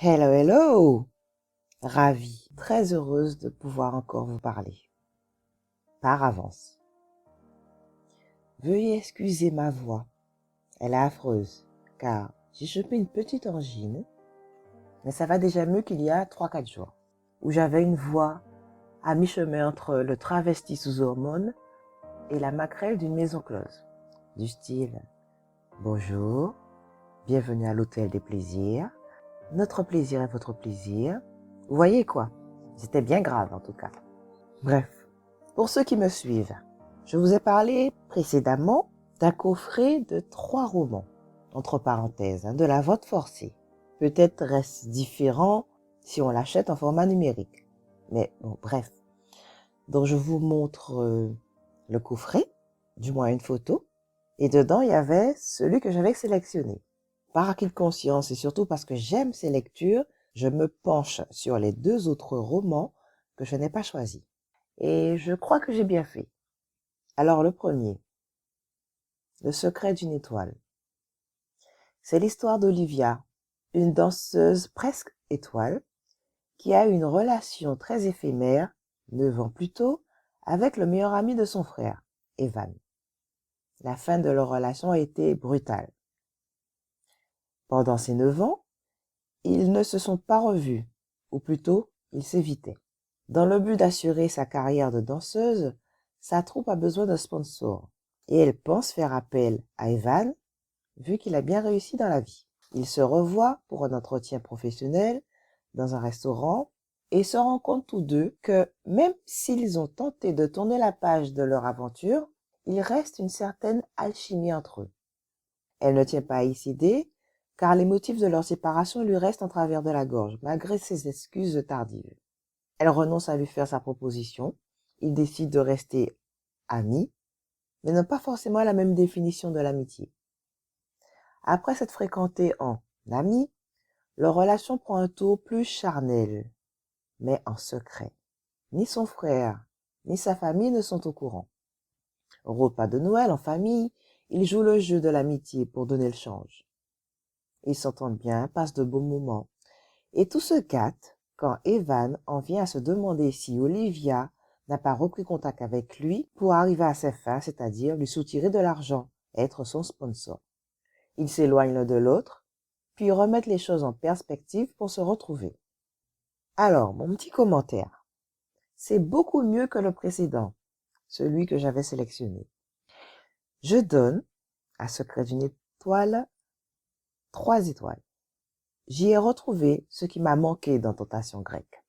Hello, hello! Ravie, très heureuse de pouvoir encore vous parler. Par avance. Veuillez excuser ma voix. Elle est affreuse, car j'ai chopé une petite angine, mais ça va déjà mieux qu'il y a 3-4 jours, où j'avais une voix à mi-chemin entre le travesti sous hormones et la maquerelle d'une maison close. Du style « Bonjour, bienvenue à l'hôtel des plaisirs. Notre plaisir est votre plaisir. » Vous voyez quoi? C'était bien grave en tout cas. Bref, pour ceux qui me suivent, je vous ai parlé précédemment d'un coffret de 3 romans, entre parenthèses, de la vente forcée. Peut-être reste différent si on l'achète en format numérique. Mais bon, bref. Donc je vous montre le coffret, du moins une photo, et dedans il y avait celui que j'avais sélectionné. Par acquis de conscience et surtout parce que j'aime ces lectures, je me penche sur les 2 autres romans que je n'ai pas choisis. Et je crois que j'ai bien fait. Alors le premier, Le secret d'une étoile. C'est l'histoire d'Olivia, une danseuse presque étoile, qui a une relation très éphémère, 9 ans plus tôt, avec le meilleur ami de son frère, Evan. La fin de leur relation a été brutale. Pendant ces 9 ans, ils ne se sont pas revus, ou plutôt, ils s'évitaient. Dans le but d'assurer sa carrière de danseuse, sa troupe a besoin d'un sponsor, et elle pense faire appel à Evan, vu qu'il a bien réussi dans la vie. Ils se revoient pour un entretien professionnel dans un restaurant et se rendent compte tous deux que même s'ils ont tenté de tourner la page de leur aventure, il reste une certaine alchimie entre eux. Elle ne tient pas à y céder, car les motifs de leur séparation lui restent en travers de la gorge, malgré ses excuses tardives. Elle renonce à lui faire sa proposition, ils décident de rester amis, mais n'ont pas forcément la même définition de l'amitié. Après s'être fréquentés en amis, leur relation prend un tour plus charnel, mais en secret. Ni son frère, ni sa famille ne sont au courant. Au repas de Noël en famille, ils jouent le jeu de l'amitié pour donner le change. Ils s'entendent bien, passent de beaux moments. Et tout se gâte quand Evan en vient à se demander si Olivia n'a pas repris contact avec lui pour arriver à ses fins, c'est-à-dire lui soutirer de l'argent, être son sponsor. Ils s'éloignent l'un de l'autre, puis remettent les choses en perspective pour se retrouver. Alors, mon petit commentaire. C'est beaucoup mieux que le précédent, celui que j'avais sélectionné. Je donne, à Secret d'une étoile, 3 étoiles. J'y ai retrouvé ce qui m'a manqué dans Tentation grecque.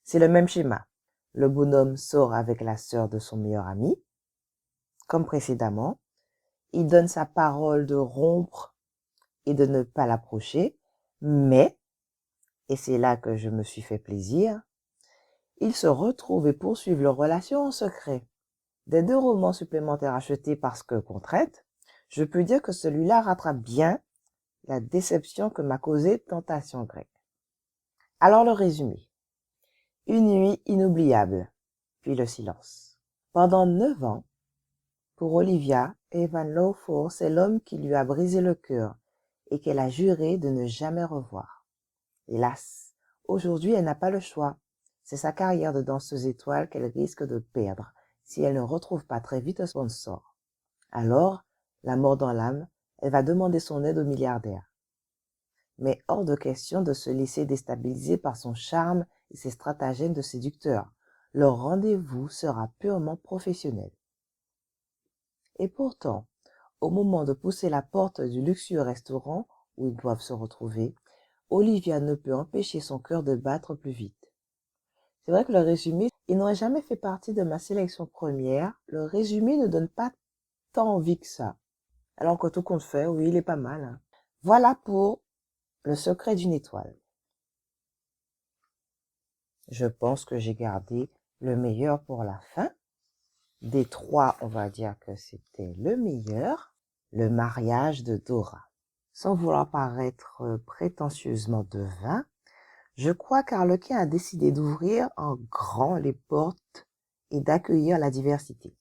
C'est le même schéma. Le bonhomme sort avec la sœur de son meilleur ami. Comme précédemment, il donne sa parole de rompre et de ne pas l'approcher, mais, et c'est là que je me suis fait plaisir, ils se retrouvent et poursuivent leur relation en secret. Des 2 romans supplémentaires achetés parce que contrainte, je peux dire que celui-là rattrape bien la déception que m'a causée Tentation grecque. Alors le résumé. Une nuit inoubliable, puis le silence. Pendant 9 ans, pour Olivia, Evan Lawford, c'est l'homme qui lui a brisé le cœur et qu'elle a juré de ne jamais revoir. Hélas, aujourd'hui elle n'a pas le choix. C'est sa carrière de danseuse étoile qu'elle risque de perdre si elle ne retrouve pas très vite un sponsor. Alors, la mort dans l'âme, elle va demander son aide au milliardaire. Mais hors de question de se laisser déstabiliser par son charme et ses stratagèmes de séducteur. Leur rendez-vous sera purement professionnel. Et pourtant, au moment de pousser la porte du luxueux restaurant où ils doivent se retrouver, Olivia ne peut empêcher son cœur de battre plus vite. C'est vrai que le résumé, il n'aurait jamais fait partie de ma sélection première. Le résumé ne donne pas tant envie que ça. Alors que tout compte fait, oui, il est pas mal, hein. Voilà pour Le secret d'une étoile. Je pense que j'ai gardé le meilleur pour la fin. Des 3, on va dire que c'était le meilleur, Le mariage de Dora. Sans vouloir paraître prétentieusement devin, je crois qu'Arlequin a décidé d'ouvrir en grand les portes et d'accueillir la diversité.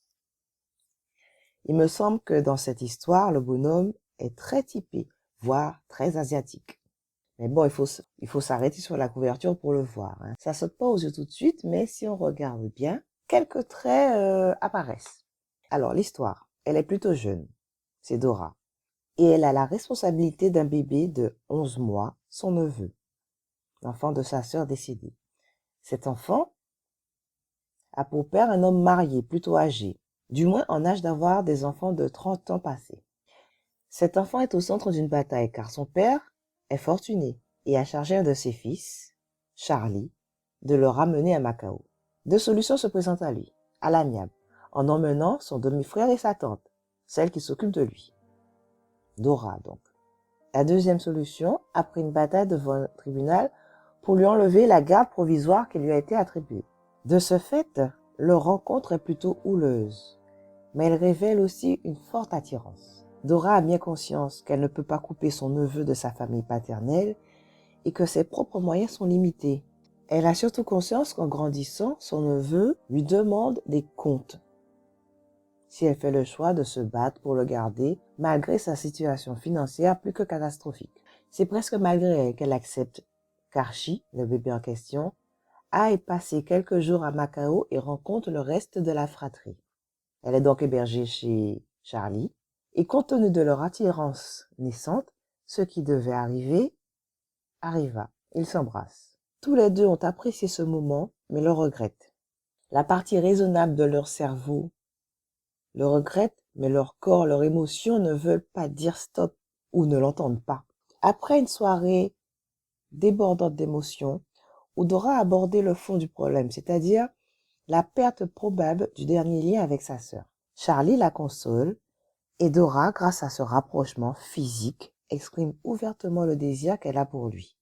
Il me semble que dans cette histoire, le bonhomme est très typé, voire très asiatique. Mais bon, il faut s'arrêter sur la couverture pour le voir, hein. Ça saute pas aux yeux tout de suite, mais si on regarde bien, quelques traits apparaissent. Alors, l'histoire, elle est plutôt jeune. C'est Dora. Et elle a la responsabilité d'un bébé de 11 mois, son neveu, l'enfant de sa sœur décédée. Cet enfant a pour père un homme marié, plutôt âgé, du moins en âge d'avoir des enfants de 30 ans passés. Cet enfant est au centre d'une bataille car son père est fortuné et a chargé un de ses fils, Charlie, de le ramener à Macao. Deux solutions se présentent à lui, à l'amiable, en emmenant son demi-frère et sa tante, celle qui s'occupe de lui. Dora, donc. La deuxième solution, après une bataille devant un tribunal, pour lui enlever la garde provisoire qui lui a été attribuée. De ce fait, leur rencontre est plutôt houleuse, mais elle révèle aussi une forte attirance. Dora a bien conscience qu'elle ne peut pas couper son neveu de sa famille paternelle et que ses propres moyens sont limités. Elle a surtout conscience qu'en grandissant, son neveu lui demande des comptes. Si elle fait le choix de se battre pour le garder, malgré sa situation financière plus que catastrophique. C'est presque malgré elle qu'elle accepte qu'Archie, le bébé en question, aille passer quelques jours à Macao et rencontre le reste de la fratrie. Elle est donc hébergée chez Charlie, et compte tenu de leur attirance naissante, ce qui devait arriver, arriva. Ils s'embrassent. Tous les deux ont apprécié ce moment, mais le regrettent. La partie raisonnable de leur cerveau le regrette, mais leur corps, leurs émotions ne veulent pas dire stop ou ne l'entendent pas. Après une soirée débordante d'émotions, Dora a abordé le fond du problème, c'est-à-dire la perte probable du dernier lien avec sa sœur. Charlie la console et Dora, grâce à ce rapprochement physique, exprime ouvertement le désir qu'elle a pour lui.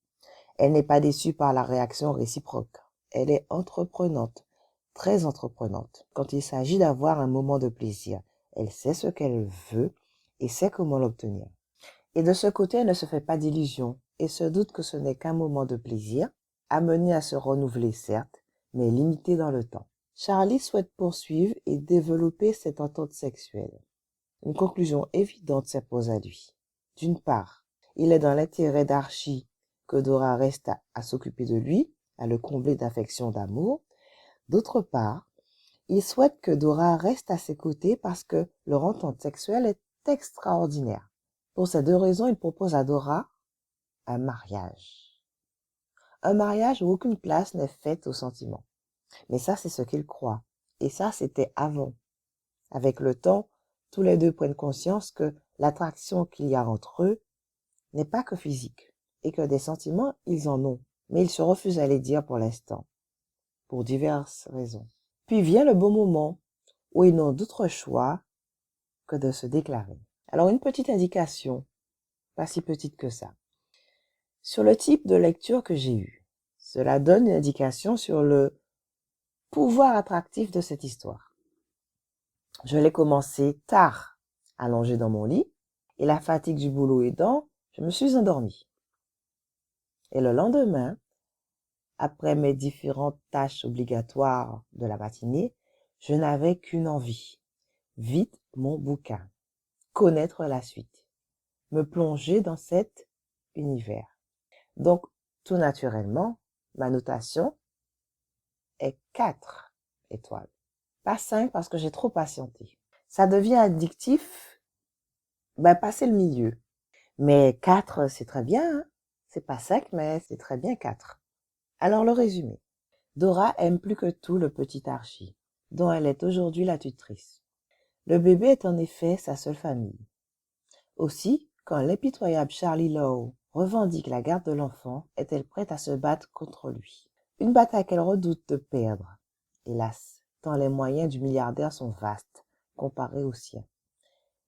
Elle n'est pas déçue par la réaction réciproque. Elle est entreprenante, très entreprenante. Quand il s'agit d'avoir un moment de plaisir, elle sait ce qu'elle veut et sait comment l'obtenir. Et de ce côté, elle ne se fait pas d'illusions et se doute que ce n'est qu'un moment de plaisir, amené à se renouveler certes, mais limité dans le temps. Charlie souhaite poursuivre et développer cette entente sexuelle. Une conclusion évidente s'impose à lui. D'une part, il est dans l'intérêt d'Archie que Dora reste à s'occuper de lui, à le combler d'affection, d'amour. D'autre part, il souhaite que Dora reste à ses côtés parce que leur entente sexuelle est extraordinaire. Pour ces deux raisons, il propose à Dora un mariage. Un mariage où aucune place n'est faite aux sentiments. Mais ça, c'est ce qu'il croit. Et ça, c'était avant. Avec le temps, tous les deux prennent conscience que l'attraction qu'il y a entre eux n'est pas que physique et que des sentiments, ils en ont. Mais ils se refusent à les dire pour l'instant, pour diverses raisons. Puis vient le bon moment où ils n'ont d'autre choix que de se déclarer. Alors une petite indication, pas si petite que ça, sur le type de lecture que j'ai eu. Cela donne une indication sur le pouvoir attractif de cette histoire. Je l'ai commencé tard, allongé dans mon lit, et la fatigue du boulot aidant, je me suis endormie. Et le lendemain, après mes différentes tâches obligatoires de la matinée, je n'avais qu'une envie. Vite mon bouquin. Connaître la suite. Me plonger dans cet univers. Donc, tout naturellement, ma notation est 4 étoiles. Pas 5 parce que j'ai trop patienté. Ça devient addictif, passer le milieu. Mais 4, c'est très bien, hein? C'est pas 5, mais c'est très bien 4. Alors, le résumé. Dora aime plus que tout le petit Archie, dont elle est aujourd'hui la tutrice. Le bébé est en effet sa seule famille. Aussi, quand l'impitoyable Charlie Lowe revendique la garde de l'enfant, est-elle prête à se battre contre lui. Une bataille qu'elle redoute de perdre, hélas, tant les moyens du milliardaire sont vastes, comparés aux siens.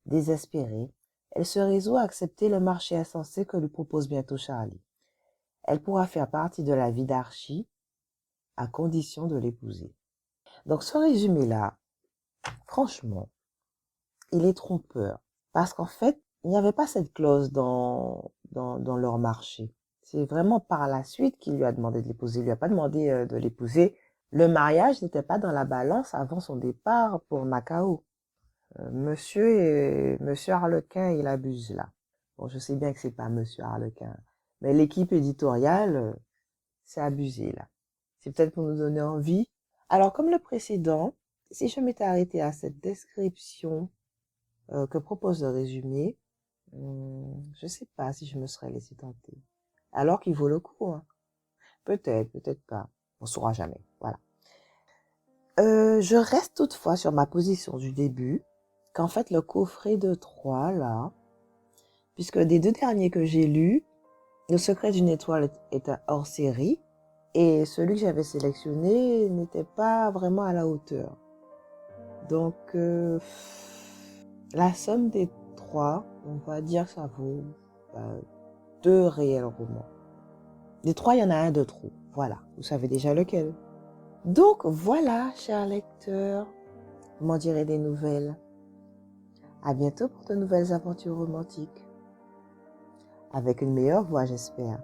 Désespérée, elle se résout à accepter le marché insensé que lui propose bientôt Charlie. Elle pourra faire partie de la vie d'Archie, à condition de l'épouser. Donc ce résumé-là, franchement, il est trompeur. Parce qu'en fait, il n'y avait pas cette clause dans leur marché. C'est vraiment par la suite qu'il lui a demandé de l'épouser. Il lui a pas demandé de l'épouser. Le mariage n'était pas dans la balance avant son départ pour Macao. Monsieur Harlequin, il abuse là. Bon, je sais bien que c'est pas Monsieur Harlequin, Mais l'équipe éditoriale, c'est abusé là. C'est peut-être pour nous donner envie. Alors, comme le précédent, si je m'étais arrêtée à cette description que propose le résumé, je sais pas si je me serais laissée tenter. Alors qu'il vaut le coup, hein. Peut-être, peut-être pas. On saura jamais. Voilà. Je reste toutefois sur ma position du début, qu'en fait le coffret de 3 là, puisque des 2 derniers que j'ai lus, Le secret d'une étoile est un hors-série, et celui que j'avais sélectionné n'était pas vraiment à la hauteur. Donc, la somme des 3, on va dire que ça vaut 2 réels romans. Des 3, il y en a un de trop. Voilà, vous savez déjà lequel. Donc voilà, chers lecteurs, vous m'en direz des nouvelles. À bientôt pour de nouvelles aventures romantiques. Avec une meilleure voix, j'espère.